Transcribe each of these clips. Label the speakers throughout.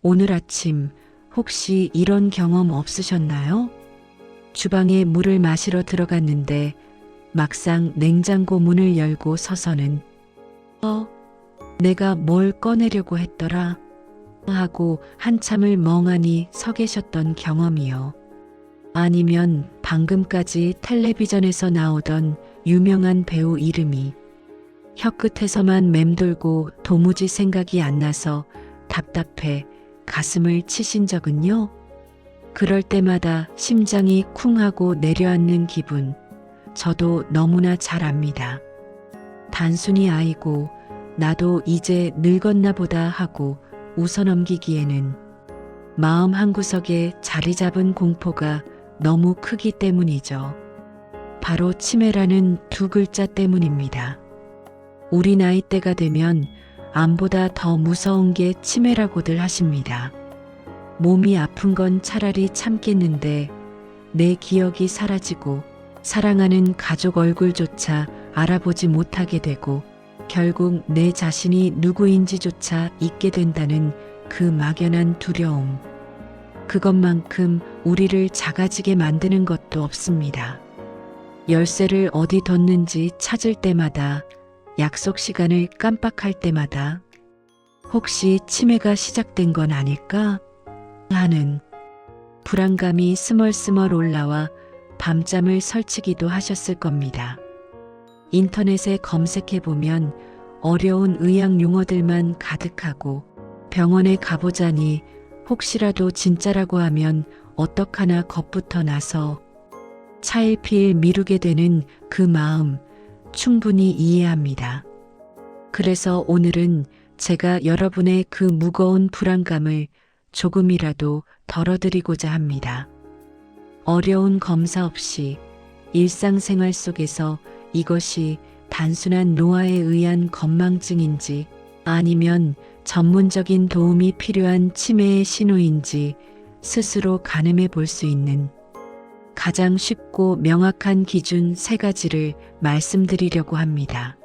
Speaker 1: 오늘 아침 혹시 이런 경험 없으셨나요? 주방에 물을 마시러 들어갔는데 막상 냉장고 문을 열고 서서는 내가 뭘 꺼내려고 했더라 하고 한참을 멍하니 서 계셨던 경험이요. 아니면 방금까지 텔레비전에서 나오던 유명한 배우 이름이 혀끝에서만 맴돌고 도무지 생각이 안 나서 답답해 가슴을 치신 적은요? 그럴 때마다 심장이 쿵 하고 내려앉는 기분, 저도 너무나 잘 압니다. 단순히 아이고 나도 이제 늙었나 보다 하고 웃어넘기기에는 마음 한구석에 자리 잡은 공포가 너무 크기 때문이죠. 바로 치매라는 두 글자 때문입니다. 우리 나이대가 되면 암보다 더 무서운 게 치매라고들 하십니다. 몸이 아픈 건 차라리 참겠는데 내 기억이 사라지고 사랑하는 가족 얼굴조차 알아보지 못하게 되고 결국 내 자신이 누구인지조차 잊게 된다는 그 막연한 두려움. 그것만큼 우리를 작아지게 만드는 것도 없습니다. 열쇠를 어디 뒀는지 찾을 때마다, 약속 시간을 깜빡할 때마다 혹시 치매가 시작된 건 아닐까 하는 불안감이 스멀스멀 올라와 밤잠을 설치기도 하셨을 겁니다. 인터넷에 검색해보면 어려운 의학 용어들만 가득하고 병원에 가보자니 혹시라도 진짜라고 하면 어떡하나 겁부터 나서 차일피일 미루게 되는 그 마음 충분히 이해합니다. 그래서 오늘은 제가 여러분의 그 무거운 불안감을 조금이라도 덜어드리고자 합니다. 어려운 검사 없이 일상생활 속에서 이것이 단순한 노화에 의한 건망증인지 아니면 전문적인 도움이 필요한 치매의 신호인지 스스로 가늠해 볼 수 있는 가장 쉽고 명확한 기준 3가지를 말씀드리려고 합니다.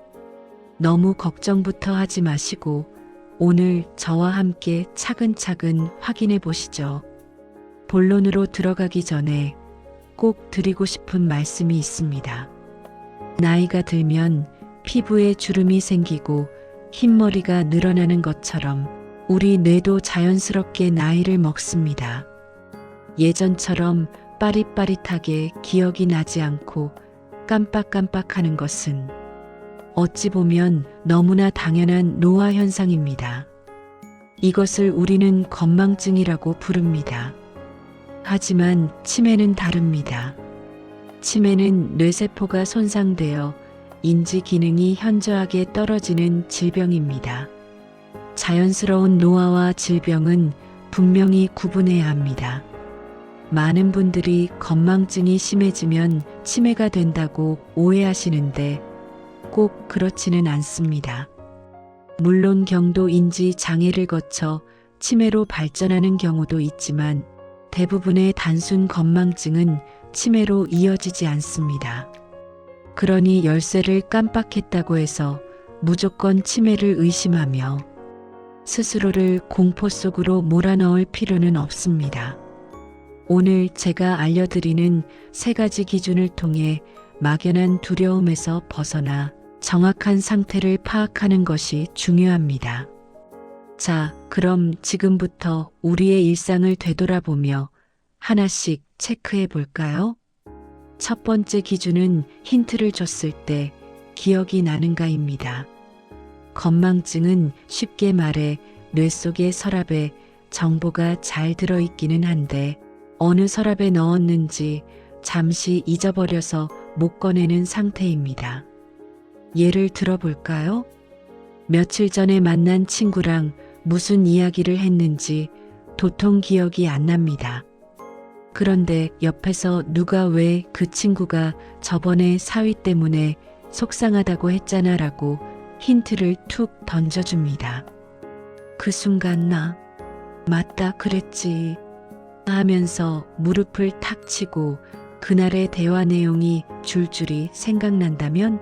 Speaker 1: 너무 걱정부터 하지 마시고 오늘 저와 함께 차근차근 확인해 보시죠. 본론으로 들어가기 전에 꼭 드리고 싶은 말씀이 있습니다. 나이가 들면 피부에 주름이 생기고 흰머리가 늘어나는 것처럼 우리 뇌도 자연스럽게 나이를 먹습니다. 예전처럼 빠릿빠릿하게 기억이 나지 않고 깜빡깜빡하는 것은 어찌 보면 너무나 당연한 노화 현상입니다. 이것을 우리는 건망증이라고 부릅니다. 하지만 치매는 다릅니다. 치매는 뇌세포가 손상되어 인지 기능이 현저하게 떨어지는 질병입니다. 자연스러운 노화와 질병은 분명히 구분해야 합니다. 많은 분들이 건망증이 심해지면 치매가 된다고 오해하시는데 꼭 그렇지는 않습니다. 물론 경도 인지 장애를 거쳐 치매로 발전하는 경우도 있지만 대부분의 단순 건망증은 치매로 이어지지 않습니다. 그러니 열쇠를 깜빡했다고 해서 무조건 치매를 의심하며 스스로를 공포 속으로 몰아넣을 필요는 없습니다. 오늘 제가 알려드리는 3가지 기준을 통해 막연한 두려움에서 벗어나 정확한 상태를 파악하는 것이 중요합니다. 자, 그럼 지금부터 우리의 일상을 되돌아보며 하나씩 체크해 볼까요? 첫 번째 기준은 힌트를 줬을 때 기억이 나는가입니다. 건망증은 쉽게 말해 뇌 속의 서랍에 정보가 잘 들어있기는 한데 어느 서랍에 넣었는지 잠시 잊어버려서 못 꺼내는 상태입니다. 예를 들어볼까요? 며칠 전에 만난 친구랑 무슨 이야기를 했는지 도통 기억이 안 납니다. 그런데 옆에서 누가 왜 그 친구가 저번에 사위 때문에 속상하다고 했잖아 라고 힌트를 툭 던져줍니다. 그 순간 나 맞다 그랬지 하면서 무릎을 탁 치고 그날의 대화 내용이 줄줄이 생각난다면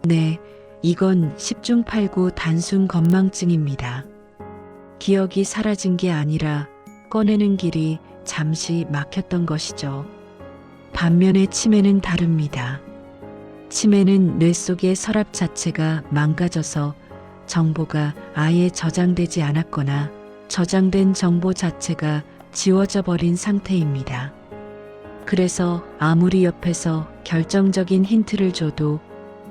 Speaker 1: 네, 이건 10중 8구 단순 건망증입니다. 기억이 사라진 게 아니라 꺼내는 길이 잠시 막혔던 것이죠. 반면에 치매는 다릅니다. 치매는 뇌 속의 서랍 자체가 망가져서 정보가 아예 저장되지 않았거나 저장된 정보 자체가 지워져 버린 상태입니다. 그래서 아무리 옆에서 결정적인 힌트를 줘도,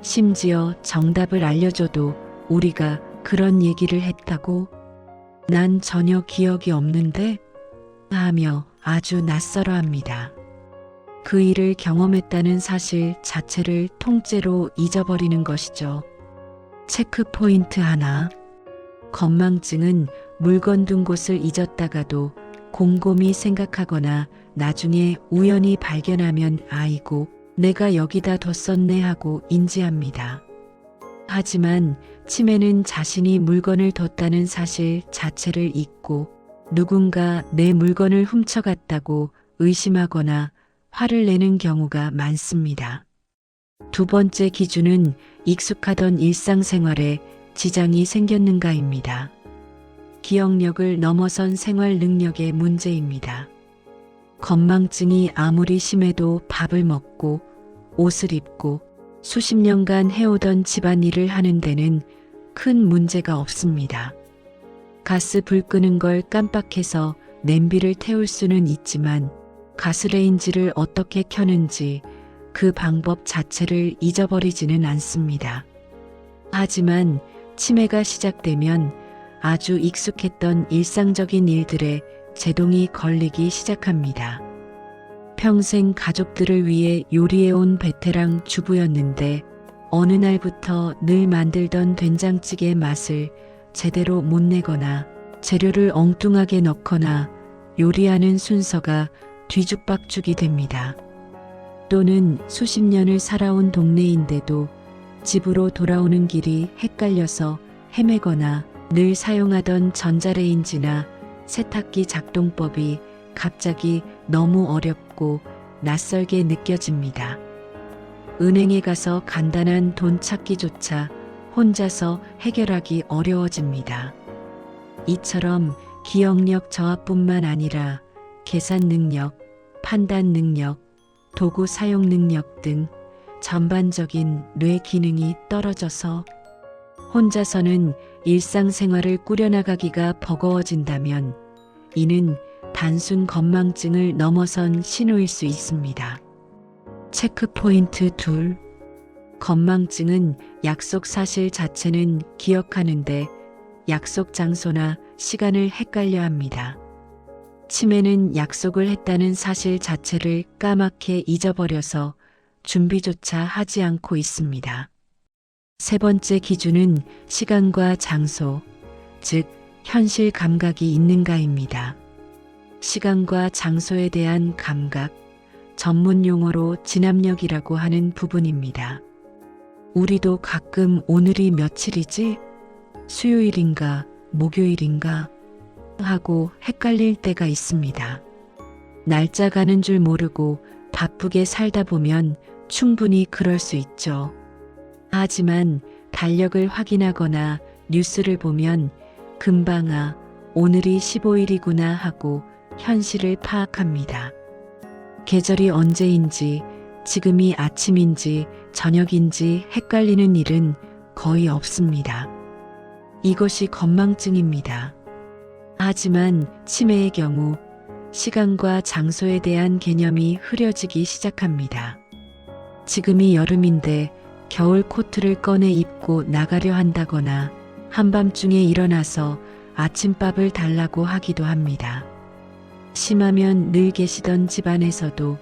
Speaker 1: 심지어 정답을 알려줘도 우리가 그런 얘기를 했다고? 난 전혀 기억이 없는데? 하며 아주 낯설어합니다. 그 일을 경험했다는 사실 자체를 통째로 잊어버리는 것이죠. 체크 포인트 하나. 건망증은 물건 둔 곳을 잊었다가도 곰곰이 생각하거나 나중에 우연히 발견하면 아이고, 내가 여기다 뒀었네 하고 인지합니다. 하지만 치매는 자신이 물건을 뒀다는 사실 자체를 잊고 누군가 내 물건을 훔쳐갔다고 의심하거나 화를 내는 경우가 많습니다. 두 번째 기준은 익숙하던 일상생활에 지장이 생겼는가입니다. 기억력을 넘어선 생활 능력의 문제입니다. 건망증이 아무리 심해도 밥을 먹고 옷을 입고 수십 년간 해오던 집안일을 하는 데는 큰 문제가 없습니다. 가스 불 끄는 걸 깜빡해서 냄비를 태울 수는 있지만 가스레인지를 어떻게 켜는지 그 방법 자체를 잊어버리지는 않습니다. 하지만 치매가 시작되면 아주 익숙했던 일상적인 일들에 제동이 걸리기 시작합니다. 평생 가족들을 위해 요리해온 베테랑 주부였는데 어느 날부터 늘 만들던 된장찌개 맛을 제대로 못 내거나 재료를 엉뚱하게 넣거나 요리하는 순서가 뒤죽박죽이 됩니다. 또는 수십 년을 살아온 동네인데도 집으로 돌아오는 길이 헷갈려서 헤매거나 늘 사용하던 전자레인지나 세탁기 작동법이 갑자기 너무 어렵고 낯설게 느껴집니다. 은행에 가서 간단한 돈 찾기조차 혼자서 해결하기 어려워집니다. 이처럼 기억력 저하뿐만 아니라 계산 능력, 판단 능력, 도구 사용 능력 등 전반적인 뇌 기능이 떨어져서 혼자서는 일상생활을 꾸려나가기가 버거워진다면 이는 단순 건망증을 넘어선 신호일 수 있습니다. 체크포인트 2. 건망증은 약속 사실 자체는 기억하는데 약속 장소나 시간을 헷갈려 합니다. 치매는 약속을 했다는 사실 자체를 까맣게 잊어버려서 준비조차 하지 않고 있습니다. 세 번째 기준은 시간과 장소, 즉 현실 감각이 있는가입니다. 시간과 장소에 대한 감각, 전문 용어로 진압력이라고 하는 부분입니다. 우리도 가끔 오늘이 며칠이지? 수요일인가, 목요일인가? 하고 헷갈릴 때가 있습니다. 날짜 가는 줄 모르고 바쁘게 살다 보면 충분히 그럴 수 있죠. 하지만 달력을 확인하거나 뉴스를 보면 금방 오늘이 15일이구나 하고 현실을 파악합니다. 계절이 언제인지, 지금이 아침인지 저녁인지 헷갈리는 일은 거의 없습니다. 이것이 건망증입니다. 하지만 치매의 경우 시간과 장소에 대한 개념이 흐려지기 시작합니다. 지금이 여름인데 겨울 코트를 꺼내 입고 나가려 한다거나 한밤중에 일어나서 아침밥을 달라고 하기도 합니다. 심하면 늘 계시던 집안에서도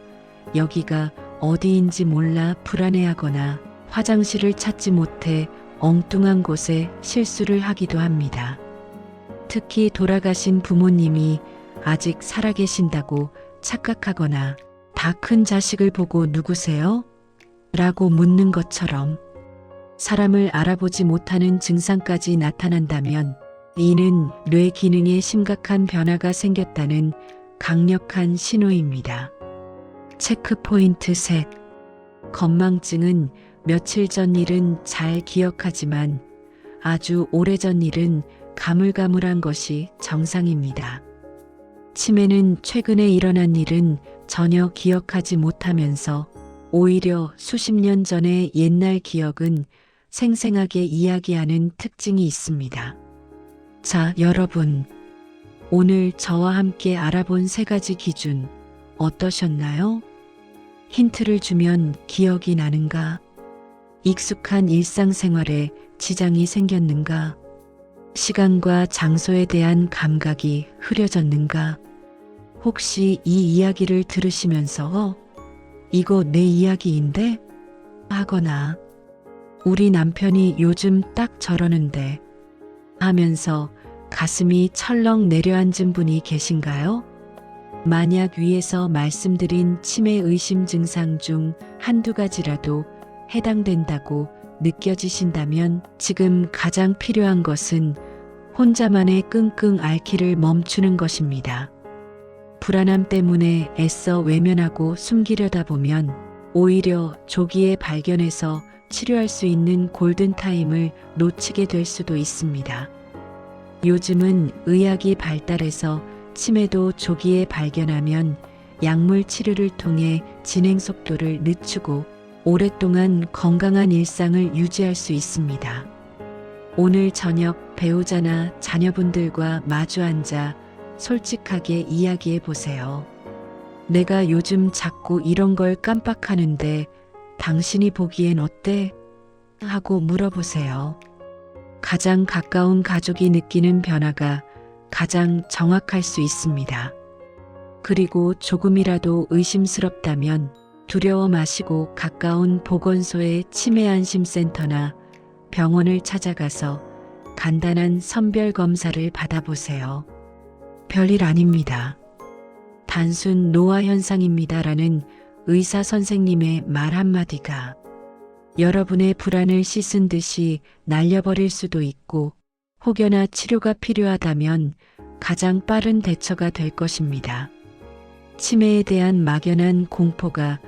Speaker 1: 여기가 어디인지 몰라 불안해하거나 화장실을 찾지 못해 엉뚱한 곳에 실수를 하기도 합니다. 특히 돌아가신 부모님이 아직 살아계신다고 착각하거나 다 큰 자식을 보고 누구세요? 라고 묻는 것처럼 사람을 알아보지 못하는 증상까지 나타난다면 이는 뇌 기능에 심각한 변화가 생겼다는 강력한 신호입니다. 체크포인트 셋. 건망증은 며칠 전 일은 잘 기억하지만 아주 오래전 일은 가물가물한 것이 정상입니다. 치매는 최근에 일어난 일은 전혀 기억하지 못하면서 오히려 수십 년 전의 옛날 기억은 생생하게 이야기하는 특징이 있습니다. 자, 여러분. 오늘 저와 함께 알아본 3가지 기준 어떠셨나요? 힌트를 주면 기억이 나는가? 익숙한 일상생활에 지장이 생겼는가? 시간과 장소에 대한 감각이 흐려졌는가? 혹시 이 이야기를 들으시면서 이거 내 이야기인데? 하거나 우리 남편이 요즘 딱 저러는데 하면서 가슴이 철렁 내려앉은 분이 계신가요? 만약 위에서 말씀드린 치매 의심 증상 중 한두 가지라도 해당된다고 느껴지신다면 지금 가장 필요한 것은 혼자만의 끙끙 앓기를 멈추는 것입니다. 불안함 때문에 애써 외면하고 숨기려다 보면 오히려 조기에 발견해서 치료할 수 있는 골든타임을 놓치게 될 수도 있습니다. 요즘은 의학이 발달해서 치매도 조기에 발견하면 약물 치료를 통해 진행 속도를 늦추고 오랫동안 건강한 일상을 유지할 수 있습니다. 오늘 저녁 배우자나 자녀분들과 마주 앉아 솔직하게 이야기해 보세요. 내가 요즘 자꾸 이런 걸 깜빡하는데 당신이 보기엔 어때? 하고 물어보세요. 가장 가까운 가족이 느끼는 변화가 가장 정확할 수 있습니다. 그리고 조금이라도 의심스럽다면 두려워 마시고 가까운 보건소의 치매안심센터나 병원을 찾아가서 간단한 선별 검사를 받아보세요. 별일 아닙니다. 단순 노화 현상입니다라는 의사 선생님의 말 한마디가 여러분의 불안을 씻은 듯이 날려버릴 수도 있고 혹여나 치료가 필요하다면 가장 빠른 대처가 될 것입니다. 치매에 대한 막연한 공포가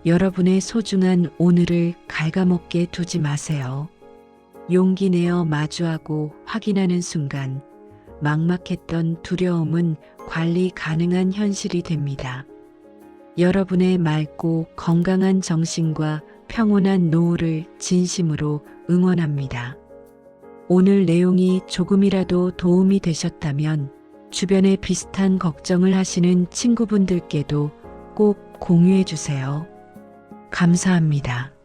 Speaker 1: 여러분의 소중한 오늘을 갉아먹게 두지 마세요. 용기 내어 마주하고 확인하는 순간 막막했던 두려움은 관리 가능한 현실이 됩니다. 여러분의 맑고 건강한 정신과 평온한 노후를 진심으로 응원합니다. 오늘 내용이 조금이라도 도움이 되셨다면 주변에 비슷한 걱정을 하시는 친구분들께도 꼭 공유해 주세요. 감사합니다.